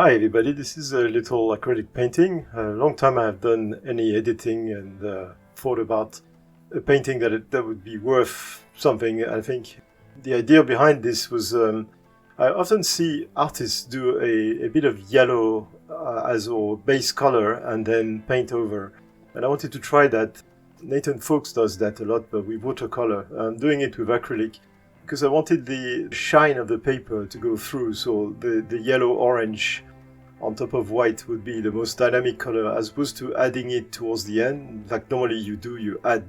Hi everybody, this is a little acrylic painting. A long time I have done any editing and thought about a painting that would be worth something. I think the idea behind this was I often see artists do a bit of yellow as a base color and then paint over. And I wanted to try that. Nathan Folks does that a lot, but with watercolor. I'm doing it with acrylic because I wanted the shine of the paper to go through, so the yellow-orange on top of white would be the most dynamic color, as opposed to adding it towards the end. Like normally you add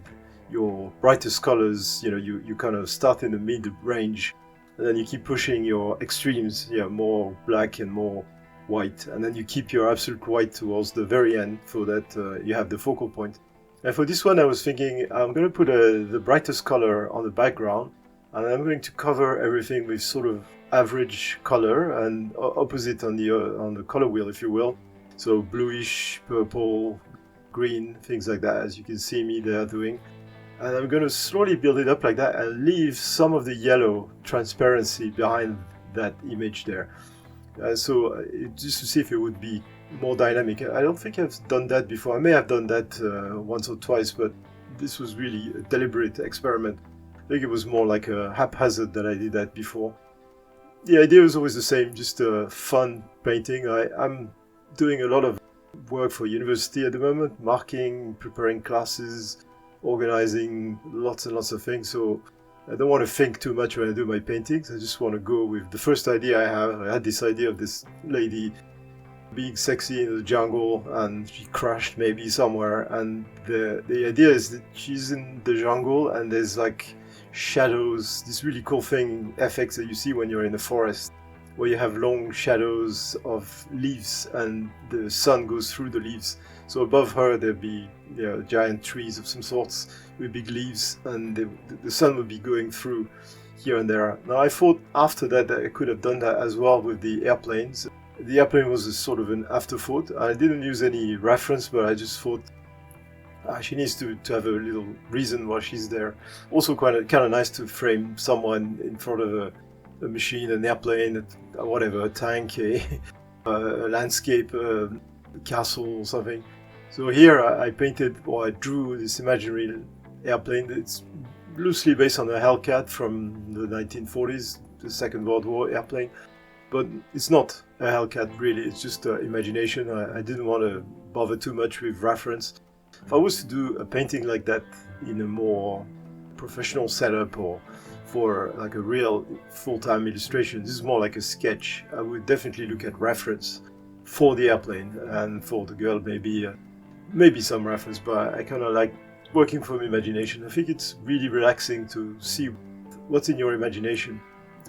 your brightest colors, you kind of start in the mid-range, and then you keep pushing your extremes, more black and more white, and then you keep your absolute white towards the very end so that you have the focal point. And for this one I was thinking I'm going to put the brightest color on the background, and I'm going to cover everything with sort of average color and opposite on the color wheel, if you will. So bluish, purple, green, things like that, as you can see me there doing. And I'm going to slowly build it up like that and leave some of the yellow transparency behind that image there. Just to see if it would be more dynamic. I don't think I've done that before. I may have done that once or twice, but this was really a deliberate experiment. I think it was more like a haphazard that I did that before. The idea was always the same, just a fun painting. I'm doing a lot of work for university at the moment, marking, preparing classes, organizing lots and lots of things. So I don't want to think too much when I do my paintings. I just want to go with the first idea I have. I had this idea of this lady being sexy in the jungle, and she crashed maybe somewhere. And the idea is that she's in the jungle and there's like shadows, this really cool thing, effects that you see when you're in the forest, where you have long shadows of leaves and the sun goes through the leaves. So above her there'd be giant trees of some sorts with big leaves, and the sun would be going through here and there. Now I thought after that I could have done that as well with the airplanes. The airplane was a sort of an afterthought. I didn't use any reference, but I just thought she needs to have a little reason why she's there. Also kind of nice to frame someone in front of a machine, an airplane, whatever, a tank, a landscape, a castle or something. So here I painted, or I drew this imaginary airplane. It's loosely based on a Hellcat from the 1940s, the Second World War airplane. But it's not a Hellcat really, it's just imagination. I didn't want to bother too much with reference. If I was to do a painting like that in a more professional setup or for like a real full-time illustration, this is more like a sketch. I would definitely look at reference for the airplane, and for the girl maybe some reference, but I kind of like working from imagination. I think it's really relaxing to see what's in your imagination.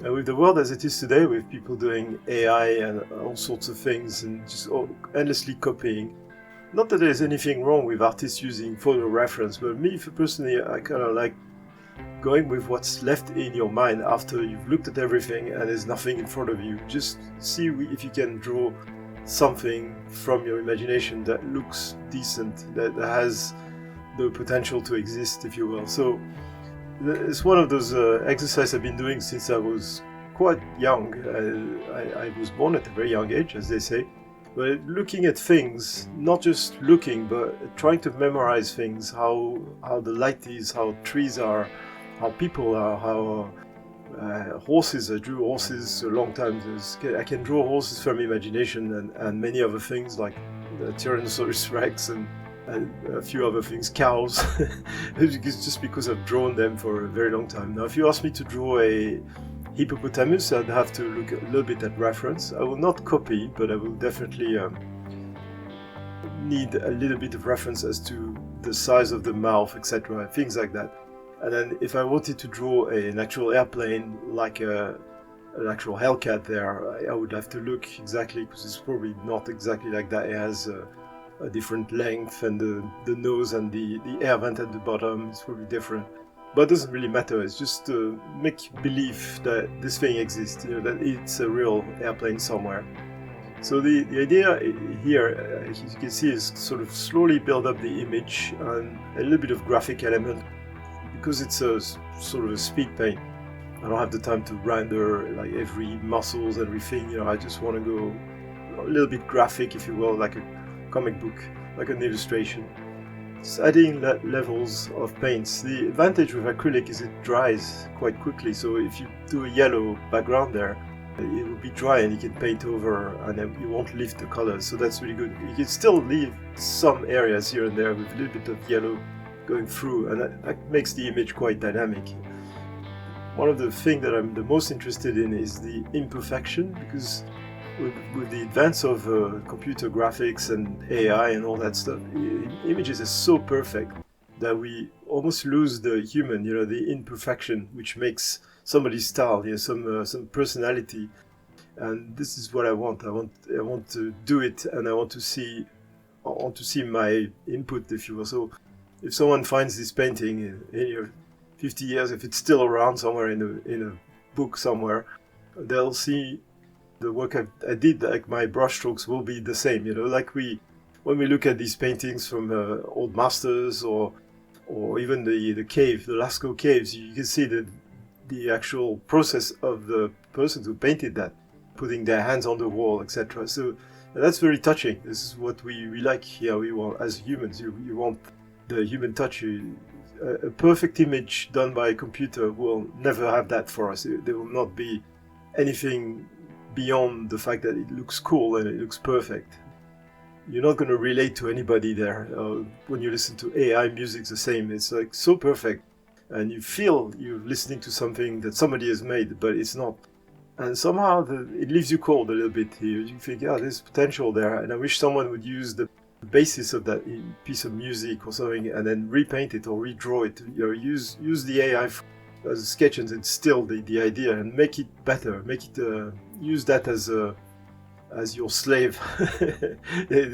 And with the world as it is today, with people doing AI and all sorts of things and just endlessly copying, not that there's anything wrong with artists using photo reference, but me personally, I kind of like going with what's left in your mind after you've looked at everything and there's nothing in front of you. Just see if you can draw something from your imagination that looks decent, that has the potential to exist, if you will. So it's one of those exercises I've been doing since I was quite young. I was born at a very young age, as they say. But looking at things, not just looking, but trying to memorize things, how the light is, how trees are, how people are, how horses. I drew horses a long time. I can draw horses from imagination and many other things like Tyrannosaurus Rex and a few other things, cows, just because I've drawn them for a very long time. Now, if you ask me to draw a hippopotamus, I'd have to look a little bit at reference. I will not copy, but I will definitely need a little bit of reference as to the size of the mouth, etc., things like that. And then if I wanted to draw an actual airplane, like an actual Hellcat there, I would have to look exactly, because it's probably not exactly like that. It has a different length, and the nose and the air vent at the bottom is probably different. But it doesn't really matter. It's just to make believe that this thing exists, that it's a real airplane somewhere. So the idea here, as you can see, is sort of slowly build up the image and a little bit of graphic element, because it's a sort of a speed paint. I don't have the time to render like every muscles, everything. I just want to go a little bit graphic, if you will, like a comic book, like an illustration. It's adding levels of paints. The advantage with acrylic is it dries quite quickly, so if you do a yellow background there, it will be dry and you can paint over and you won't lift the colors, so that's really good. You can still leave some areas here and there with a little bit of yellow going through, and that makes the image quite dynamic. One of the things that I'm the most interested in is the imperfection, because with the advance of computer graphics and AI and all that stuff, images are so perfect that we almost lose the human, the imperfection, which makes somebody's style, some personality. And this is what I want. I want to do it, and I want to see my input, if you will. So if someone finds this painting in 50 years, if it's still around somewhere in a book somewhere, they'll see the work I did. Like my brushstrokes will be the same, like when we look at these paintings from old masters or even the cave, the Lascaux caves, you can see the actual process of the person who painted that, putting their hands on the wall, etc. So that's very touching. This is what we like here. We want, as humans, you want the human touch. A perfect image done by a computer will never have that for us. There will not be anything beyond the fact that it looks cool and it looks perfect. You're not going to relate to anybody there. When you listen to AI music, the same. It's like so perfect, and you feel you're listening to something that somebody has made, but it's not. And somehow it leaves you cold a little bit. You think, there's potential there, and I wish someone would use the basis of that piece of music or something and then repaint it or redraw it. Use the AI as a sketch and then still the idea and make it better. Make it use that as your slave.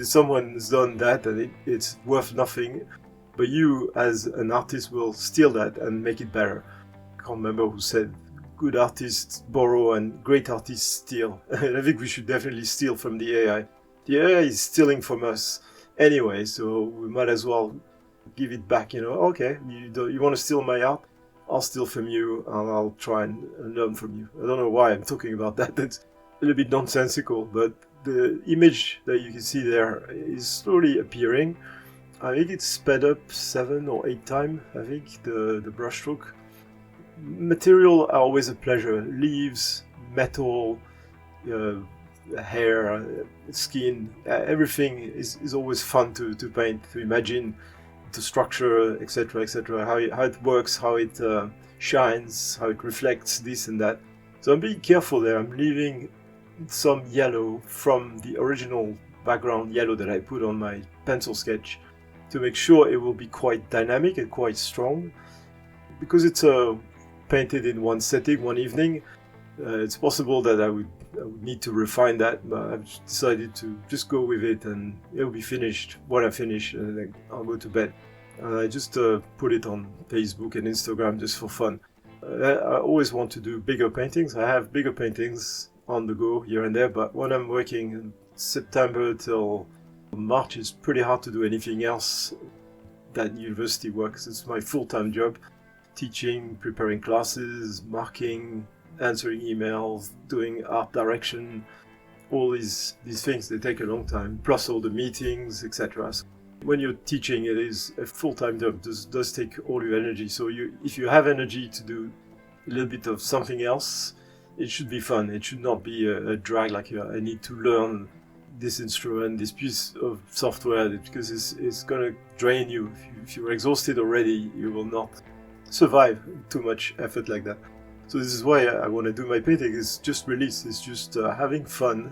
Someone's done that and it's worth nothing, but you as an artist will steal that and make it better. I can't remember who said good artists borrow and great artists steal. I think we should definitely steal from the AI. The AI is stealing from us anyway, so we might as well give it back. Okay, you want to steal my art? I'll steal from you and I'll try and learn from you. I don't know why I'm talking about that. It's a little bit nonsensical, but the image that you can see there is slowly appearing. I think it's sped up 7 or 8 times, I think, the brushstroke. Material are always a pleasure. Leaves, metal, hair, skin, everything is always fun to paint, to imagine the structure, etc., how it works, how it shines, how it reflects this and that. So I'm being careful there. I'm leaving some yellow from the original background yellow that I put on my pencil sketch to make sure it will be quite dynamic and quite strong. Because it's painted in one setting, one evening, it's possible that I would need to refine that, but I've decided to just go with it and it'll be finished when I finish, and then I'll go to bed. And I just put it on Facebook and Instagram just for fun. I always want to do bigger paintings. I have bigger paintings on the go here and there, but when I'm working in September till March, it's pretty hard to do anything else than university work. It's my full-time job. Teaching, preparing classes, marking, answering emails, doing art direction, all these things, they take a long time, plus all the meetings, etc. So when you're teaching, it is a full-time job. It does take all your energy. So if you have energy to do a little bit of something else, it should be fun. It should not be a drag, like I need to learn this instrument, this piece of software, because it's going to drain you. If you're exhausted already, you will not survive too much effort like that. So this is why I want to do my painting. It's just release. It's just having fun,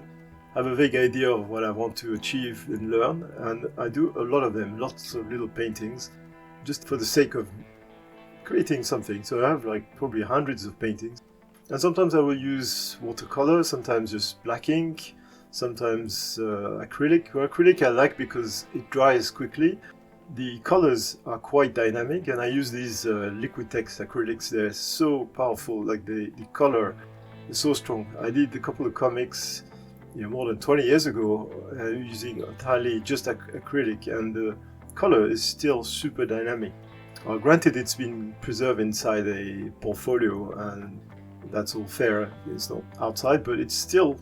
have a vague idea of what I want to achieve and learn, and I do a lot of them, lots of little paintings, just for the sake of creating something. So I have like probably hundreds of paintings, and sometimes I will use watercolor, sometimes just black ink, sometimes acrylic. Well, acrylic I like because it dries quickly. The colors are quite dynamic, and I use these Liquitex acrylics. They're so powerful, like the color is so strong. I did a couple of comics more than 20 years ago using entirely just acrylic, and the color is still super dynamic. Granted, it's been preserved inside a portfolio, and that's all fair. It's not outside, but it's still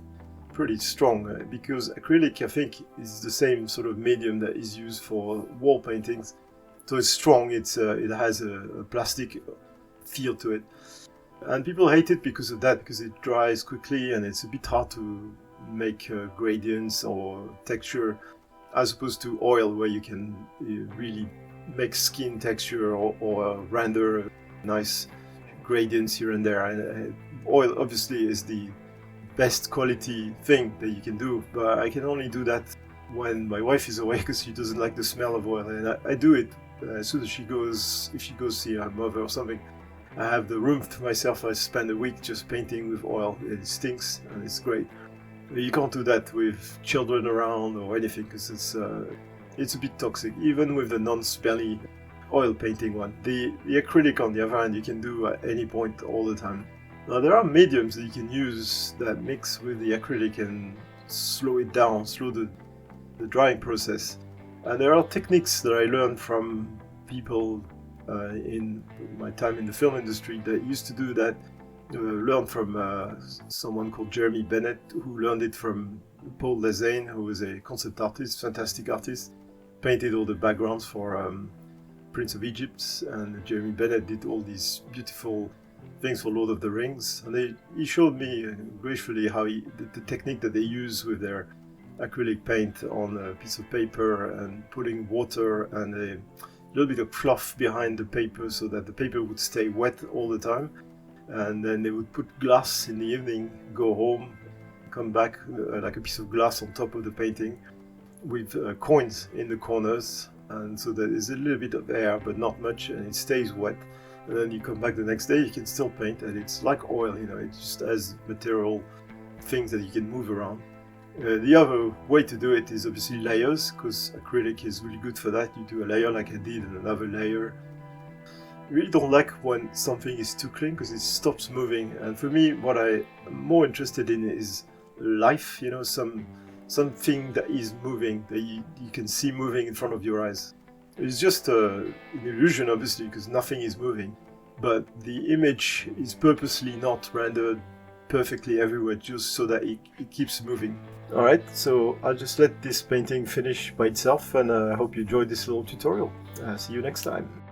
pretty strong because acrylic, I think, is the same sort of medium that is used for wall paintings. So it's strong, it has a plastic feel to it. And people hate it because of that, because it dries quickly and it's a bit hard to make gradients or texture, as opposed to oil where you can really make skin texture or render nice gradients here and there. And oil obviously is the best quality thing that you can do, but I can only do that when my wife is away because she doesn't like the smell of oil, and I do it as soon as she goes, if she goes see her mother or something. I have the room to myself. I spend a week just painting with oil. It stinks and it's great. You can't do that with children around or anything because it's a bit toxic, even with the non-smelly oil painting one. The acrylic, on the other hand, you can do at any point all the time. Now there are mediums that you can use that mix with the acrylic and slow it down, slow the drying process. And there are techniques that I learned from people in my time in the film industry that used to do that. Learned from someone called Jeremy Bennett, who learned it from Paul Lezaine, who was a concept artist, fantastic artist, painted all the backgrounds for Prince of Egypt, and Jeremy Bennett did all these beautiful things for Lord of the Rings. And he showed me gracefully how the technique that they use with their acrylic paint on a piece of paper and putting water and a little bit of fluff behind the paper so that the paper would stay wet all the time. And then they would put glass in the evening, go home, come back like a piece of glass on top of the painting with coins in the corners, and so that there's a little bit of air but not much, and it stays wet. And then you come back the next day, you can still paint, and it's like oil, it just has material things that you can move around. The other way to do it is obviously layers, because acrylic is really good for that. You do a layer like I did and another layer. I really don't like when something is too clean because it stops moving. And for me, what I'm more interested in is life, something that is moving, that you can see moving in front of your eyes. It's just an illusion, obviously, because nothing is moving. But the image is purposely not rendered perfectly everywhere, just so that it keeps moving. Alright, so I'll just let this painting finish by itself, and I hope you enjoyed this little tutorial. See you next time.